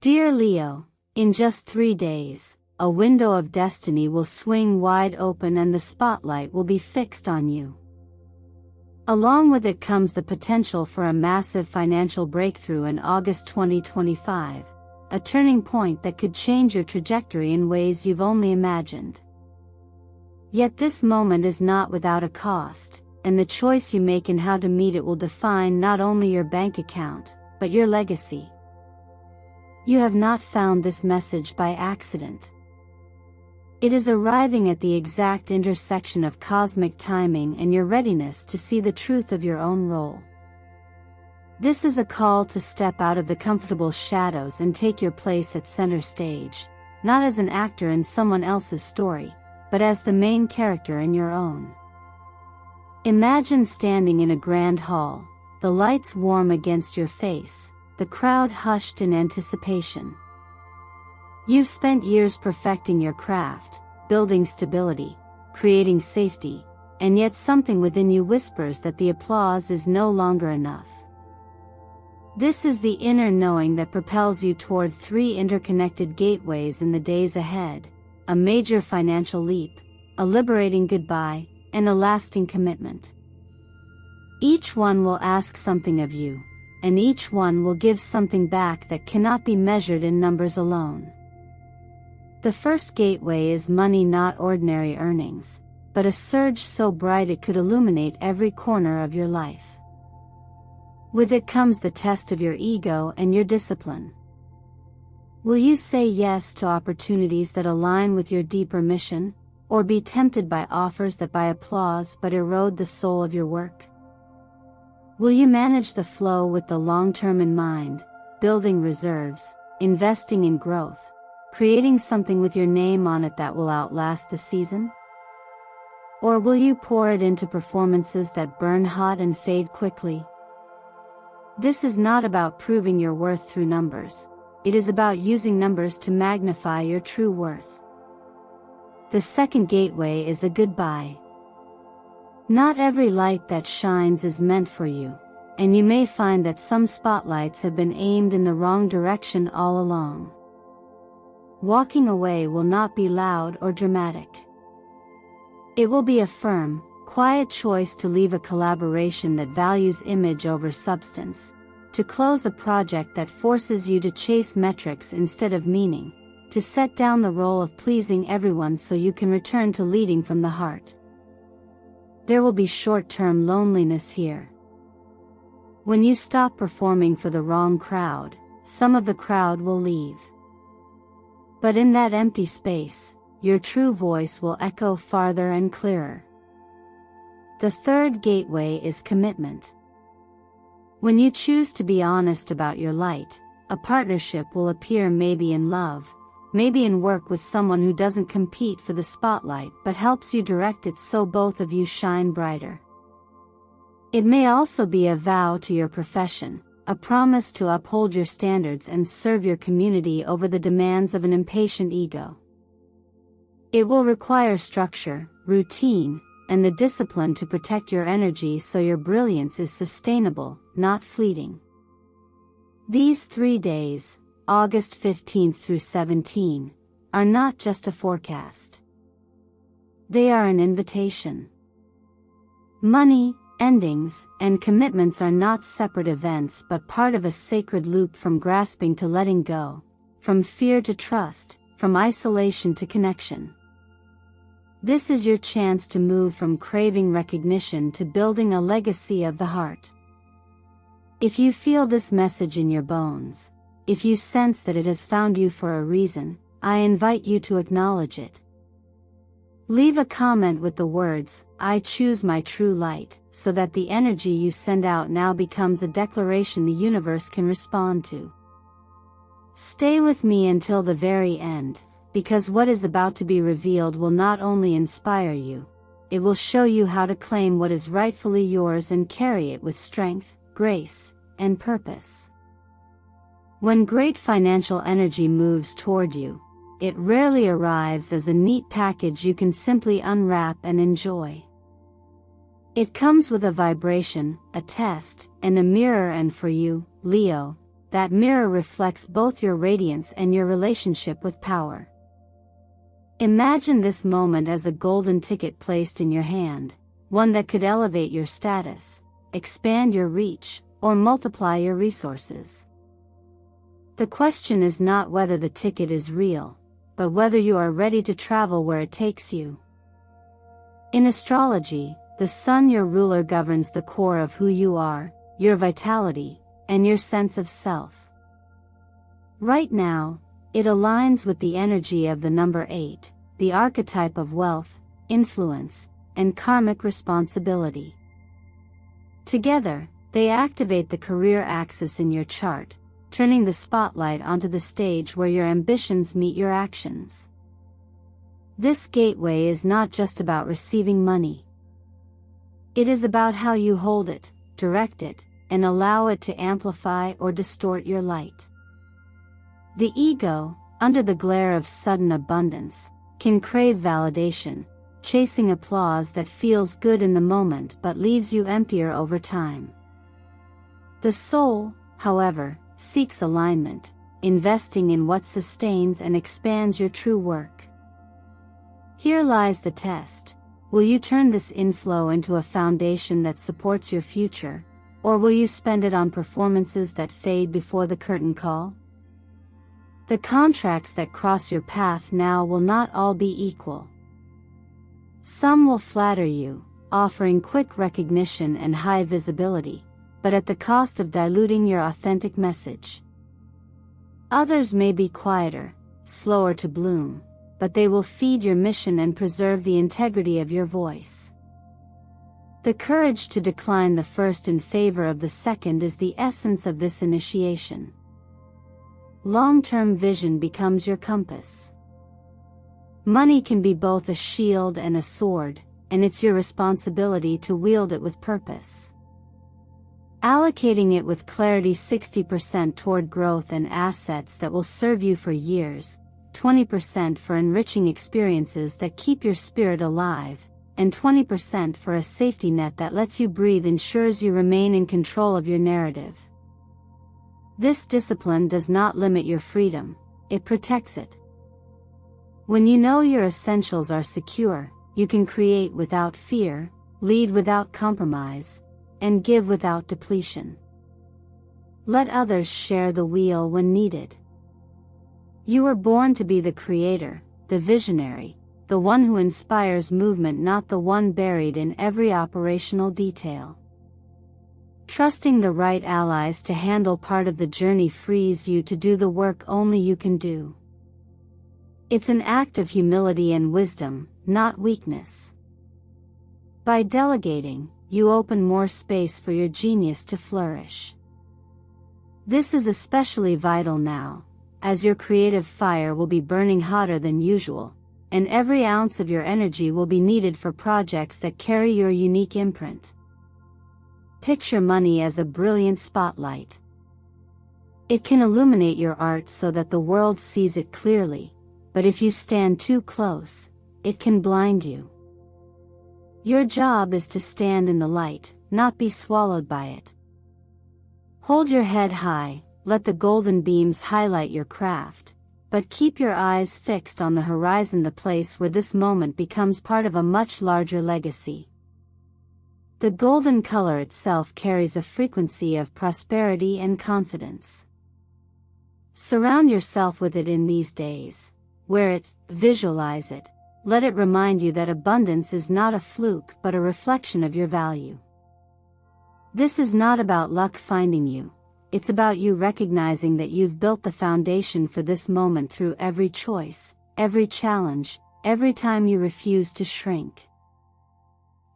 Dear Leo, in just 3 days, a window of destiny will swing wide open and the spotlight will be fixed on you. Along with it comes the potential for a massive financial breakthrough in August 2025, a turning point that could change your trajectory in ways you've only imagined. Yet this moment is not without a cost, and the choice you make in how to meet it will define not only your bank account, but your legacy. You have not found this message by accident. It is arriving at the exact intersection of cosmic timing and your readiness to see the truth of your own role. This is a call to step out of the comfortable shadows and take your place at center stage, not as an actor in someone else's story, but as the main character in your own. Imagine standing in a grand hall, the lights warm against your face, the crowd hushed in anticipation. You've spent years perfecting your craft, building stability, creating safety, and yet something within you whispers that the applause is no longer enough. This is the inner knowing that propels you toward 3 interconnected gateways in the days ahead: a major financial leap, a liberating goodbye, and a lasting commitment. Each one will ask something of you, and each one will give something back that cannot be measured in numbers alone. The first gateway is money, not ordinary earnings, but a surge so bright it could illuminate every corner of your life. With it comes the test of your ego and your discipline. Will you say yes to opportunities that align with your deeper mission, or be tempted by offers that buy applause but erode the soul of your work? Will you manage the flow with the long term in mind, building reserves, investing in growth, creating something with your name on it that will outlast the season? Or will you pour it into performances that burn hot and fade quickly? This is not about proving your worth through numbers. It is about using numbers to magnify your true worth. The second gateway is a goodbye. Not every light that shines is meant for you, and you may find that some spotlights have been aimed in the wrong direction all along. Walking away will not be loud or dramatic. It will be a firm, quiet choice to leave a collaboration that values image over substance, to close a project that forces you to chase metrics instead of meaning, to set down the role of pleasing everyone so you can return to leading from the heart. There will be short-term loneliness here. When you stop performing for the wrong crowd, some of the crowd will leave. But in that empty space, your true voice will echo farther and clearer. The third gateway is commitment. When you choose to be honest about your light, a partnership will appear, maybe in love, maybe in work with someone who doesn't compete for the spotlight but helps you direct it so both of you shine brighter. It may also be a vow to your profession, a promise to uphold your standards and serve your community over the demands of an impatient ego. It will require structure, routine, and the discipline to protect your energy so your brilliance is sustainable, not fleeting. These 3 days, August 15th through 17, are not just a forecast. They are an invitation. Money, endings, and commitments are not separate events but part of a sacred loop, from grasping to letting go, from fear to trust, from isolation to connection. This is your chance to move from craving recognition to building a legacy of the heart. If you feel this message in your bones, if you sense that it has found you for a reason, I invite you to acknowledge it. Leave a comment with the words, "I choose my true light," so that the energy you send out now becomes a declaration the universe can respond to. Stay with me until the very end, because what is about to be revealed will not only inspire you, it will show you how to claim what is rightfully yours and carry it with strength, grace, and purpose. When great financial energy moves toward you, it rarely arrives as a neat package you can simply unwrap and enjoy. It comes with a vibration, a test, and a mirror, and for you, Leo, that mirror reflects both your radiance and your relationship with power. Imagine this moment as a golden ticket placed in your hand, one that could elevate your status, expand your reach, or multiply your resources. The question is not whether the ticket is real, but whether you are ready to travel where it takes you. In astrology, the sun, your ruler, governs the core of who you are, your vitality, and your sense of self. Right now, it aligns with the energy of the number 8, the archetype of wealth, influence, and karmic responsibility. Together, they activate the career axis in your chart, turning the spotlight onto the stage where your ambitions meet your actions. This gateway is not just about receiving money. It is about how you hold it, direct it, and allow it to amplify or distort your light. The ego, under the glare of sudden abundance, can crave validation, chasing applause that feels good in the moment but leaves you emptier over time. The soul, however, seeks alignment, investing in what sustains and expands your true work. Here lies the test. Will you turn this inflow into a foundation that supports your future, or will you spend it on performances that fade before the curtain call? The contracts that cross your path now will not all be equal. Some will flatter you, offering quick recognition and high visibility, but at the cost of diluting your authentic message. Others may be quieter, slower to bloom, but they will feed your mission and preserve the integrity of your voice. The courage to decline the first in favor of the second is the essence of this initiation. Long-term vision becomes your compass. Money can be both a shield and a sword, and it's your responsibility to wield it with purpose. Allocating it with clarity, 60% toward growth and assets that will serve you for years, 20% for enriching experiences that keep your spirit alive, and 20% for a safety net that lets you breathe, ensures you remain in control of your narrative. This discipline does not limit your freedom, it protects it. When you know your essentials are secure, you can create without fear, lead without compromise, and give without depletion. Let others share the wheel when needed. You were born to be the creator, the visionary, the one who inspires movement, not the one buried in every operational detail. Trusting the right allies to handle part of the journey frees you to do the work only you can do. It's an act of humility and wisdom, not weakness. By delegating, you open more space for your genius to flourish. This is especially vital now, as your creative fire will be burning hotter than usual, and every ounce of your energy will be needed for projects that carry your unique imprint. Picture money as a brilliant spotlight. It can illuminate your art so that the world sees it clearly, but if you stand too close, it can blind you. Your job is to stand in the light, not be swallowed by it. Hold your head high, let the golden beams highlight your craft, but keep your eyes fixed on the horizon, the place where this moment becomes part of a much larger legacy. The golden color itself carries a frequency of prosperity and confidence. Surround yourself with it in these days. Wear it, visualize it. Let it remind you that abundance is not a fluke but a reflection of your value. This is not about luck finding you, it's about you recognizing that you've built the foundation for this moment through every choice, every challenge, every time you refuse to shrink.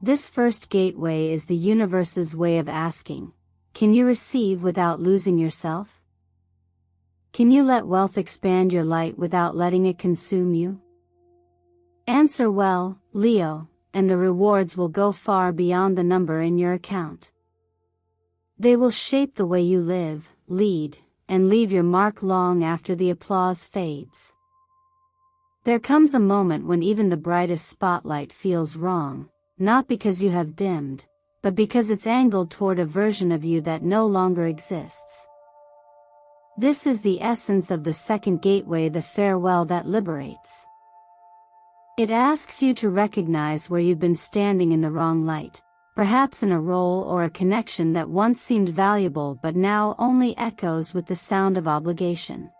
This first gateway is the universe's way of asking, can you receive without losing yourself? Can you let wealth expand your light without letting it consume you? Answer well, Leo, and the rewards will go far beyond the number in your account. They will shape the way you live, lead, and leave your mark long after the applause fades. There comes a moment when even the brightest spotlight feels wrong, not because you have dimmed, but because it's angled toward a version of you that no longer exists. This is the essence of the second gateway, the farewell that liberates. It asks you to recognize where you've been standing in the wrong light, perhaps in a role or a connection that once seemed valuable but now only echoes with the sound of obligation.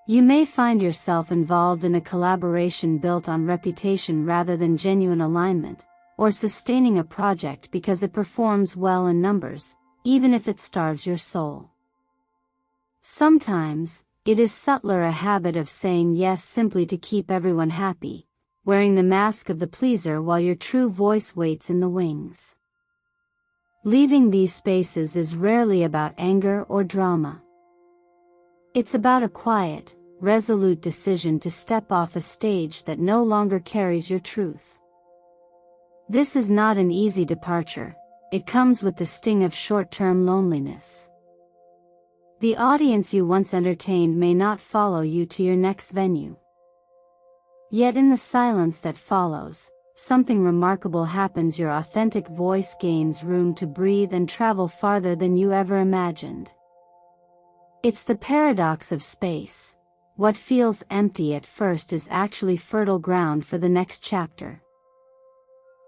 You may find yourself involved in a collaboration built on reputation rather than genuine alignment, or sustaining a project because it performs well in numbers, even if it starves your soul. Sometimes, it is subtler, a habit of saying yes simply to keep everyone happy, wearing the mask of the pleaser while your true voice waits in the wings. Leaving these spaces is rarely about anger or drama. It's about a quiet, resolute decision to step off a stage that no longer carries your truth. This is not an easy departure. It comes with the sting of short-term loneliness. The audience you once entertained may not follow you to your next venue. Yet in the silence that follows, something remarkable happens. Your authentic voice gains room to breathe and travel farther than you ever imagined. It's the paradox of space. What feels empty at first is actually fertile ground for the next chapter.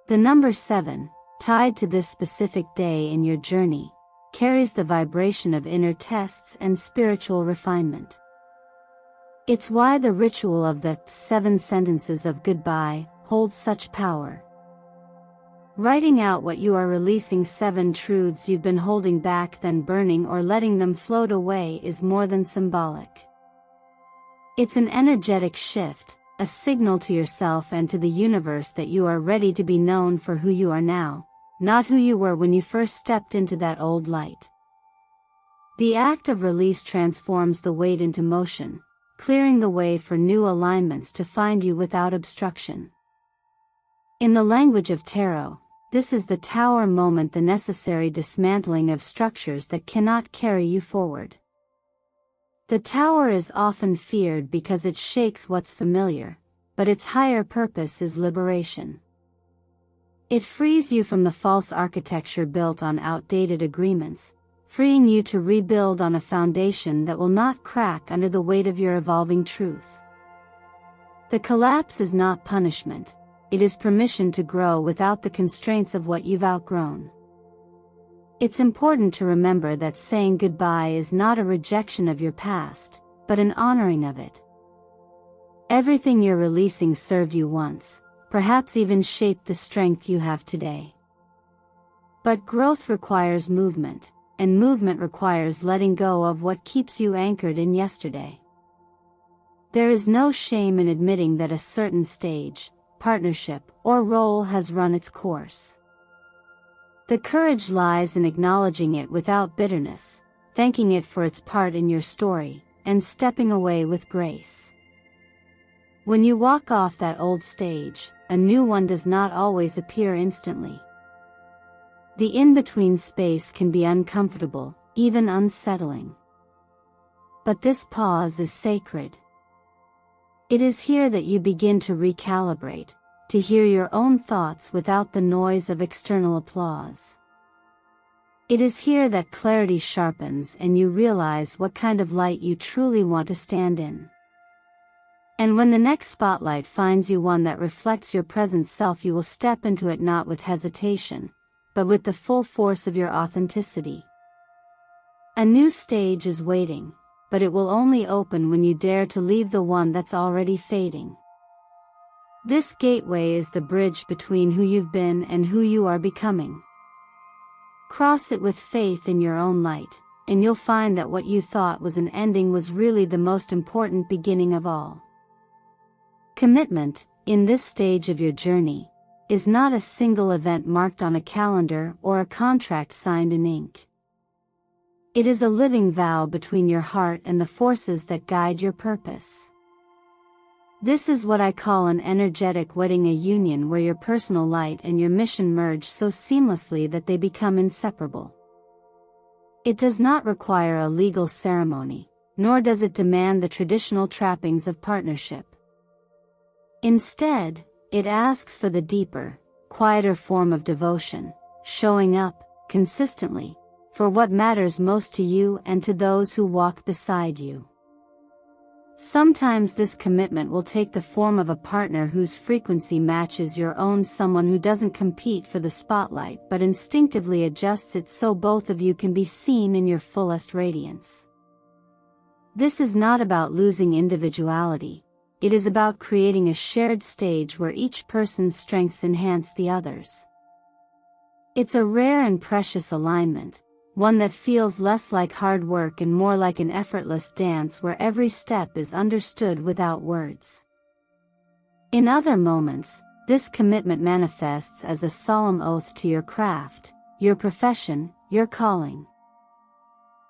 The number 7, tied to this specific day in your journey, carries the vibration of inner tests and spiritual refinement. It's why the ritual of the 7 sentences of goodbye holds such power. Writing out what you are releasing, 7 truths you've been holding back, then burning or letting them float away, is more than symbolic. It's an energetic shift, a signal to yourself and to the universe that you are ready to be known for who you are now, not who you were when you first stepped into that old light. The act of release transforms the weight into motion, clearing the way for new alignments to find you without obstruction. In the language of tarot, this is the tower moment, the necessary dismantling of structures that cannot carry you forward. The tower is often feared because it shakes what's familiar, but its higher purpose is liberation. It frees you from the false architecture built on outdated agreements, freeing you to rebuild on a foundation that will not crack under the weight of your evolving truth. The collapse is not punishment, it is permission to grow without the constraints of what you've outgrown. It's important to remember that saying goodbye is not a rejection of your past, but an honoring of it. Everything you're releasing served you once, perhaps even shaped the strength you have today. But growth requires movement, and movement requires letting go of what keeps you anchored in yesterday. There is no shame in admitting that a certain stage, partnership, or role has run its course. The courage lies in acknowledging it without bitterness, thanking it for its part in your story, and stepping away with grace. When you walk off that old stage, a new one does not always appear instantly. The in-between space can be uncomfortable, even unsettling. But this pause is sacred. It is here that you begin to recalibrate, to hear your own thoughts without the noise of external applause. It is here that clarity sharpens and you realize what kind of light you truly want to stand in. And when the next spotlight finds you one that reflects your present self, you will step into it not with hesitation, but with the full force of your authenticity. A new stage is waiting, but it will only open when you dare to leave the one that's already fading. This gateway is the bridge between who you've been and who you are becoming. Cross it with faith in your own light, and you'll find that what you thought was an ending was really the most important beginning of all. Commitment, in this stage of your journey, is not a single event marked on a calendar or a contract signed in ink. It is a living vow between your heart and the forces that guide your purpose. This is what I call an energetic wedding, a union where your personal light and your mission merge so seamlessly that they become inseparable. It does not require a legal ceremony, nor does it demand the traditional trappings of partnership. Instead, it asks for the deeper, quieter form of devotion, showing up, consistently, for what matters most to you and to those who walk beside you. Sometimes this commitment will take the form of a partner whose frequency matches your own, someone who doesn't compete for the spotlight but instinctively adjusts it so both of you can be seen in your fullest radiance. This is not about losing individuality, it is about creating a shared stage where each person's strengths enhance the others. It's a rare and precious alignment, one that feels less like hard work and more like an effortless dance where every step is understood without words. In other moments, this commitment manifests as a solemn oath to your craft, your profession, your calling.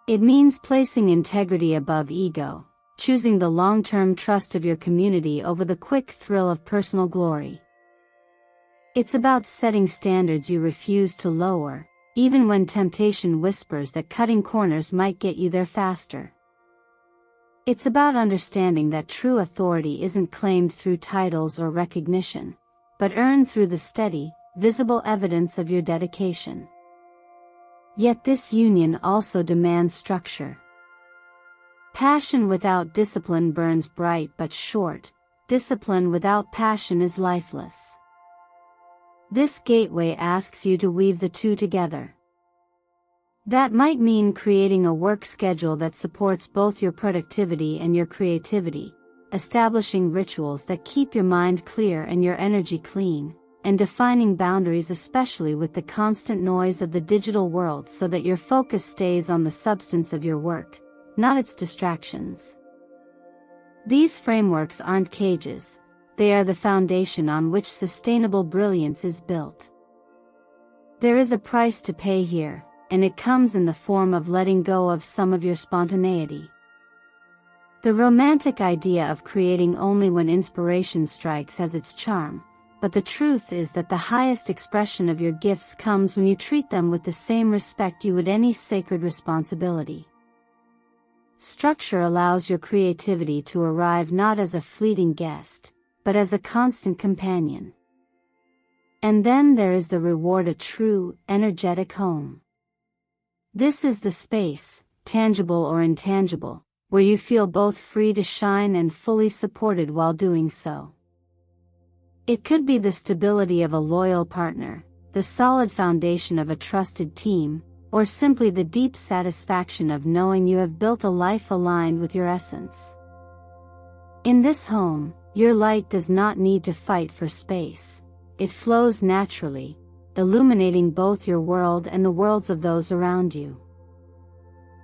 It means placing integrity above ego, choosing the long-term trust of your community over the quick thrill of personal glory. It's about setting standards you refuse to lower, even when temptation whispers that cutting corners might get you there faster. It's about understanding that true authority isn't claimed through titles or recognition, but earned through the steady, visible evidence of your dedication. Yet this union also demands structure. Passion without discipline burns bright but short, discipline without passion is lifeless. This gateway asks you to weave the two together. That might mean creating a work schedule that supports both your productivity and your creativity, establishing rituals that keep your mind clear and your energy clean, and defining boundaries especially with the constant noise of the digital world so that your focus stays on the substance of your work, not its distractions. These frameworks aren't cages. They are the foundation on which sustainable brilliance is built. There is a price to pay here, and it comes in the form of letting go of some of your spontaneity. The romantic idea of creating only when inspiration strikes has its charm, but the truth is that the highest expression of your gifts comes when you treat them with the same respect you would any sacred responsibility. Structure allows your creativity to arrive not as a fleeting guest, but as a constant companion. And then there is the reward, a true, energetic home. This is the space, tangible or intangible, where you feel both free to shine and fully supported while doing so. It could be the stability of a loyal partner, the solid foundation of a trusted team, or simply the deep satisfaction of knowing you have built a life aligned with your essence. In this home, your light does not need to fight for space. It flows naturally, illuminating both your world and the worlds of those around you.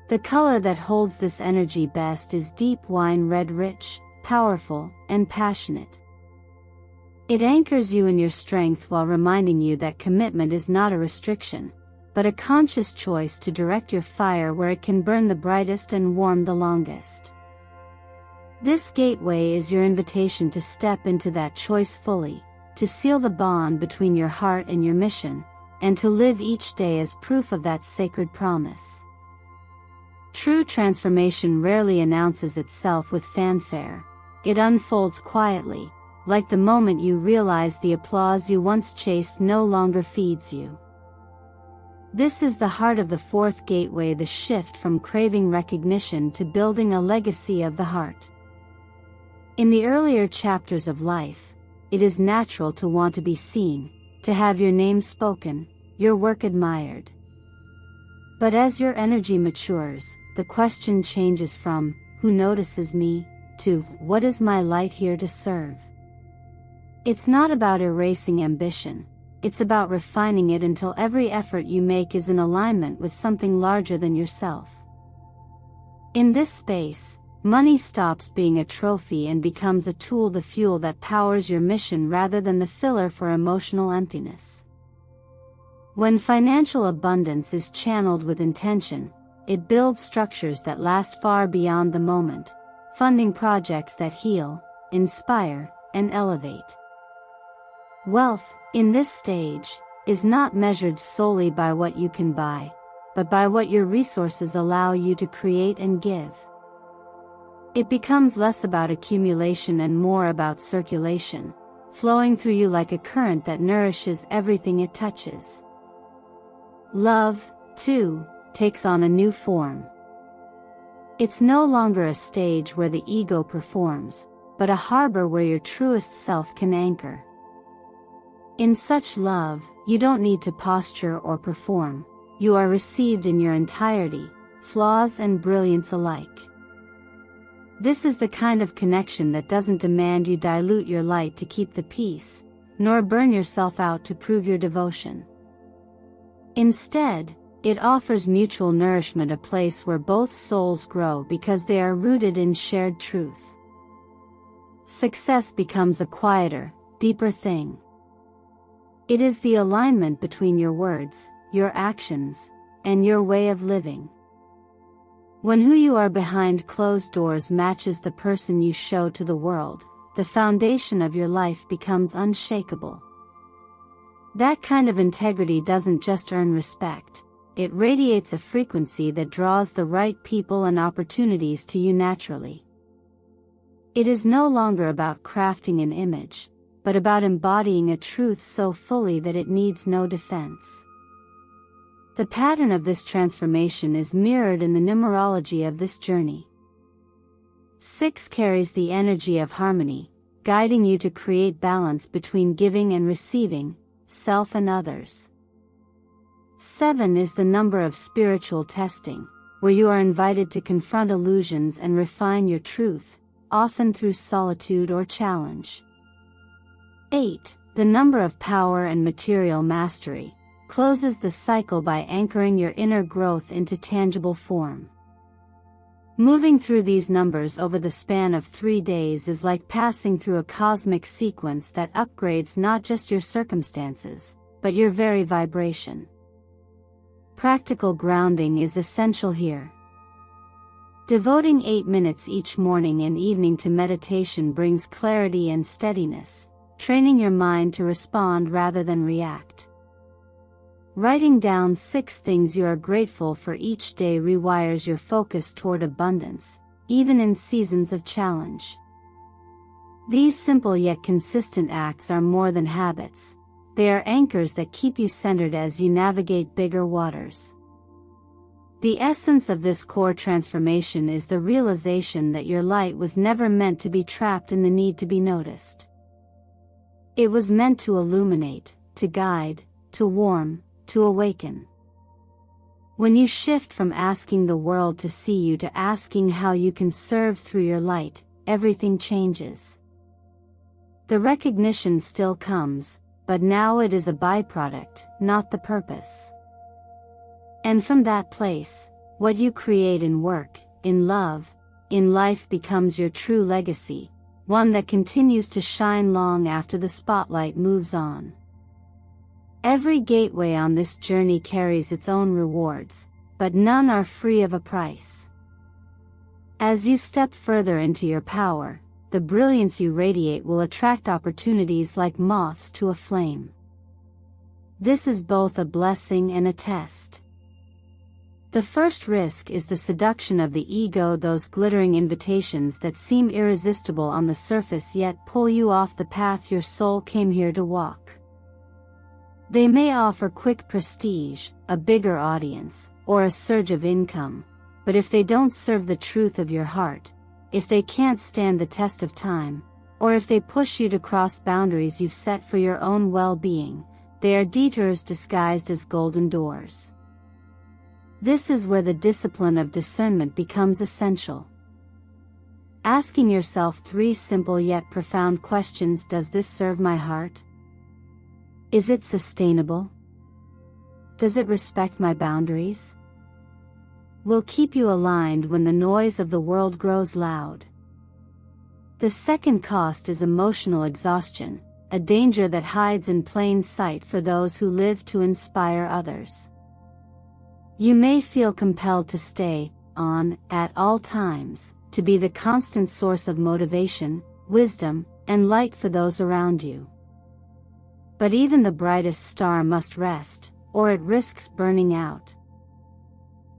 The color that holds this energy best is deep wine red, rich, powerful, and passionate. It anchors you in your strength while reminding you that commitment is not a restriction, but a conscious choice to direct your fire where it can burn the brightest and warm the longest. This gateway is your invitation to step into that choice fully, to seal the bond between your heart and your mission, and to live each day as proof of that sacred promise. True transformation rarely announces itself with fanfare. It unfolds quietly, like the moment you realize the applause you once chased no longer feeds you. This is the heart of the fourth gateway, the shift from craving recognition to building a legacy of the heart. In the earlier chapters of life, it is natural to want to be seen, to have your name spoken, your work admired. But as your energy matures, the question changes from, "Who notices me?" to, "What is my light here to serve?" It's not about erasing ambition, it's about refining it until every effort you make is in alignment with something larger than yourself. In this space, money stops being a trophy and becomes a tool, the fuel that powers your mission rather than the filler for emotional emptiness. When financial abundance is channeled with intention, it builds structures that last far beyond the moment, funding projects that heal, inspire, and elevate. Wealth, in this stage, is not measured solely by what you can buy, but by what your resources allow you to create and give. It becomes less about accumulation and more about circulation, flowing through you like a current that nourishes everything it touches. Love, too, takes on a new form. It's no longer a stage where the ego performs, but a harbor where your truest self can anchor. In such love, you don't need to posture or perform. You are received in your entirety, flaws and brilliance alike. This is the kind of connection that doesn't demand you dilute your light to keep the peace, nor burn yourself out to prove your devotion. Instead, it offers mutual nourishment, a place where both souls grow because they are rooted in shared truth. Success becomes a quieter, deeper thing. It is the alignment between your words, your actions, and your way of living. When who you are behind closed doors matches the person you show to the world, the foundation of your life becomes unshakable. That kind of integrity doesn't just earn respect, it radiates a frequency that draws the right people and opportunities to you naturally. It is no longer about crafting an image, but about embodying a truth so fully that it needs no defense. The pattern of this transformation is mirrored in the numerology of this journey. 6 carries the energy of harmony, guiding you to create balance between giving and receiving, self and others. 7 is the number of spiritual testing, where you are invited to confront illusions and refine your truth, often through solitude or challenge. 8, the number of power and material mastery, closes the cycle by anchoring your inner growth into tangible form. Moving through these numbers over the span of 3 days is like passing through a cosmic sequence that upgrades not just your circumstances, but your very vibration. Practical grounding is essential here. Devoting 8 minutes each morning and evening to meditation brings clarity and steadiness, training your mind to respond rather than react. Writing down 6 things you are grateful for each day rewires your focus toward abundance, even in seasons of challenge. These simple yet consistent acts are more than habits. They are anchors that keep you centered as you navigate bigger waters. The essence of this core transformation is the realization that your light was never meant to be trapped in the need to be noticed. It was meant to illuminate, to guide, to warm, to awaken. When you shift from asking the world to see you to asking how you can serve through your light, everything changes. The recognition still comes, but now it is a byproduct, not the purpose. And from that place, what you create in work, in love, in life becomes your true legacy, one that continues to shine long after the spotlight moves on. Every gateway on this journey carries its own rewards, but none are free of a price. As you step further into your power, the brilliance you radiate will attract opportunities like moths to a flame. This is both a blessing and a test. The first risk is the seduction of the ego, those glittering invitations that seem irresistible on the surface yet pull you off the path your soul came here to walk. They may offer quick prestige, a bigger audience, or a surge of income, but if they don't serve the truth of your heart, if they can't stand the test of time, or if they push you to cross boundaries you've set for your own well-being, they are detours disguised as golden doors. This is where the discipline of discernment becomes essential. Asking yourself 3 simple yet profound questions: does this serve my heart? Is it sustainable? Does it respect my boundaries? Will keep you aligned when the noise of the world grows loud. The second cost is emotional exhaustion, a danger that hides in plain sight for those who live to inspire others. You may feel compelled to stay on at all times, to be the constant source of motivation, wisdom, and light for those around you. But even the brightest star must rest, or it risks burning out.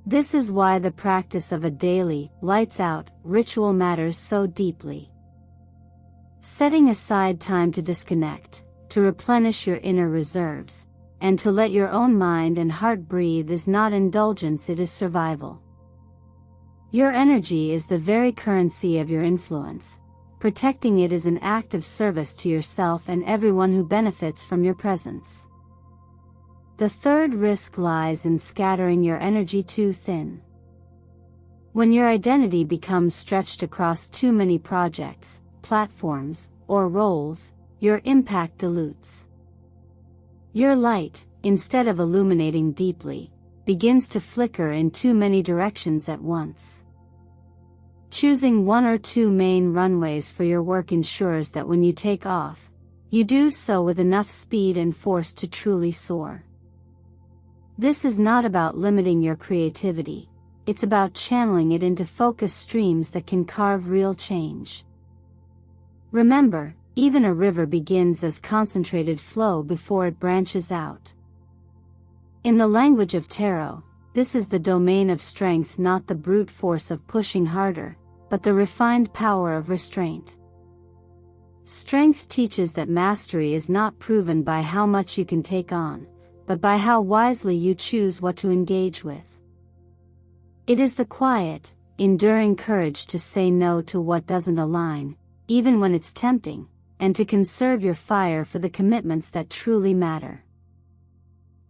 This is why the practice of a daily, lights-out, ritual matters so deeply. Setting aside time to disconnect, to replenish your inner reserves, and to let your own mind and heart breathe is not indulgence, it is survival. Your energy is the very currency of your influence. Protecting it is an act of service to yourself and everyone who benefits from your presence. The third risk lies in scattering your energy too thin. When your identity becomes stretched across too many projects, platforms, or roles, your impact dilutes. Your light, instead of illuminating deeply, begins to flicker in too many directions at once. Choosing one or two main runways for your work ensures that when you take off, you do so with enough speed and force to truly soar. This is not about limiting your creativity, it's about channeling it into focused streams that can carve real change. Remember, even a river begins as concentrated flow before it branches out. In the language of tarot, this is the domain of strength, not the brute force of pushing harder, but the refined power of restraint. Strength teaches that mastery is not proven by how much you can take on, but by how wisely you choose what to engage with. It is the quiet, enduring courage to say no to what doesn't align, even when it's tempting, and to conserve your fire for the commitments that truly matter.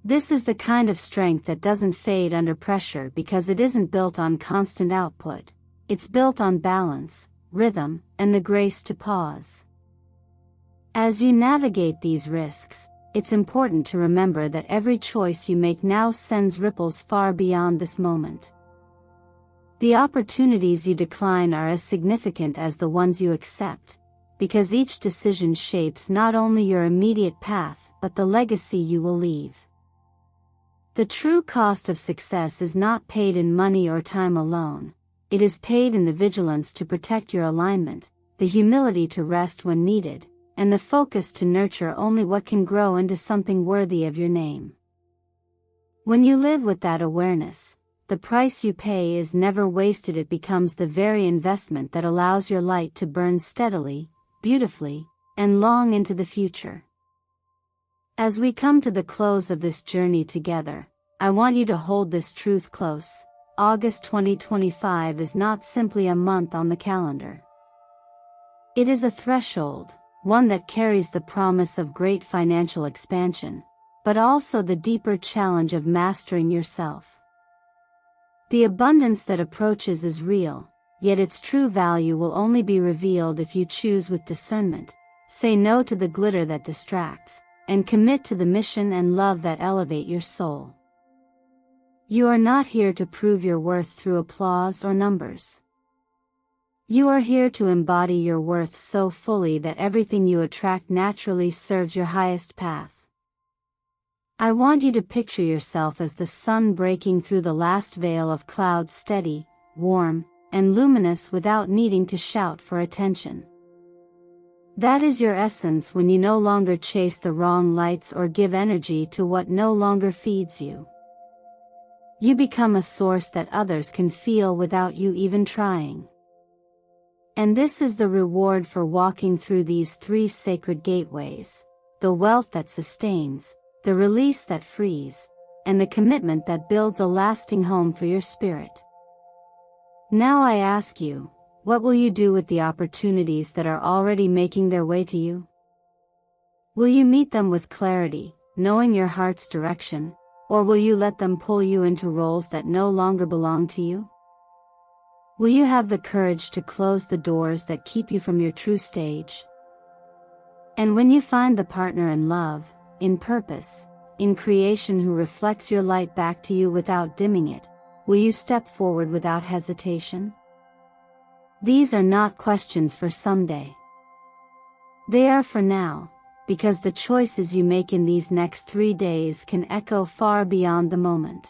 This is the kind of strength that doesn't fade under pressure because it isn't built on constant output. It's built on balance, rhythm, and the grace to pause. As you navigate these risks, it's important to remember that every choice you make now sends ripples far beyond this moment. The opportunities you decline are as significant as the ones you accept, because each decision shapes not only your immediate path but the legacy you will leave. The true cost of success is not paid in money or time alone, it is paid in the vigilance to protect your alignment, the humility to rest when needed, and the focus to nurture only what can grow into something worthy of your name. When you live with that awareness, the price you pay is never wasted, it becomes the very investment that allows your light to burn steadily, beautifully, and long into the future. As we come to the close of this journey together, I want you to hold this truth close. August 2025 is not simply a month on the calendar. It is a threshold, one that carries the promise of great financial expansion, but also the deeper challenge of mastering yourself. The abundance that approaches is real, yet its true value will only be revealed if you choose with discernment, say no to the glitter that distracts, and commit to the mission and love that elevate your soul. You are not here to prove your worth through applause or numbers. You are here to embody your worth so fully that everything you attract naturally serves your highest path. I want you to picture yourself as the sun breaking through the last veil of clouds, steady, warm, and luminous without needing to shout for attention. That is your essence when you no longer chase the wrong lights or give energy to what no longer feeds you. You become a source that others can feel without you even trying. And this is the reward for walking through these three sacred gateways: the wealth that sustains, the release that frees, and the commitment that builds a lasting home for your spirit. Now I ask you, what will you do with the opportunities that are already making their way to you? Will you meet them with clarity, knowing your heart's direction, or will you let them pull you into roles that no longer belong to you? Will you have the courage to close the doors that keep you from your true stage? And when you find the partner in love, in purpose, in creation who reflects your light back to you without dimming it, will you step forward without hesitation? These are not questions for someday. They are for now, because the choices you make in these next 3 days can echo far beyond the moment.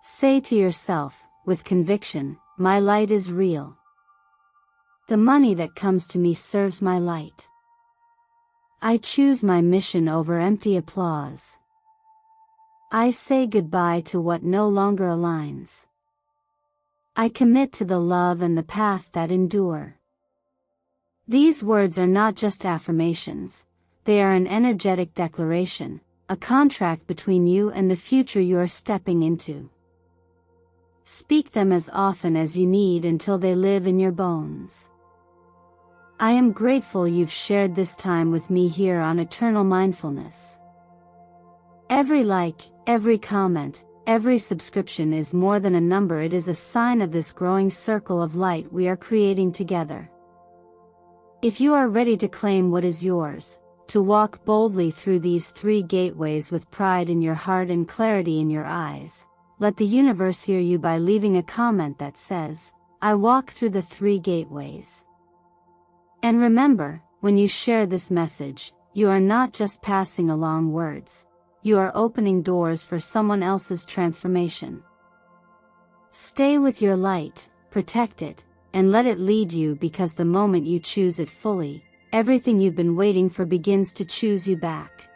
Say to yourself, with conviction, my light is real. The money that comes to me serves my light. I choose my mission over empty applause. I say goodbye to what no longer aligns. I commit to the love and the path that endure. These words are not just affirmations, they are an energetic declaration, a contract between you and the future you are stepping into. Speak them as often as you need until they live in your bones. I am grateful you've shared this time with me here on Eternal Mindfulness. Every like, every comment, every subscription is more than a number. It is a sign of this growing circle of light we are creating together. If you are ready to claim what is yours, to walk boldly through these 3 gateways with pride in your heart and clarity in your eyes, let the universe hear you by leaving a comment that says, "I walk through the 3 gateways." And remember, when you share this message, you are not just passing along words. You are opening doors for someone else's transformation. Stay with your light, protect it, and let it lead you, because the moment you choose it fully, everything you've been waiting for begins to choose you back.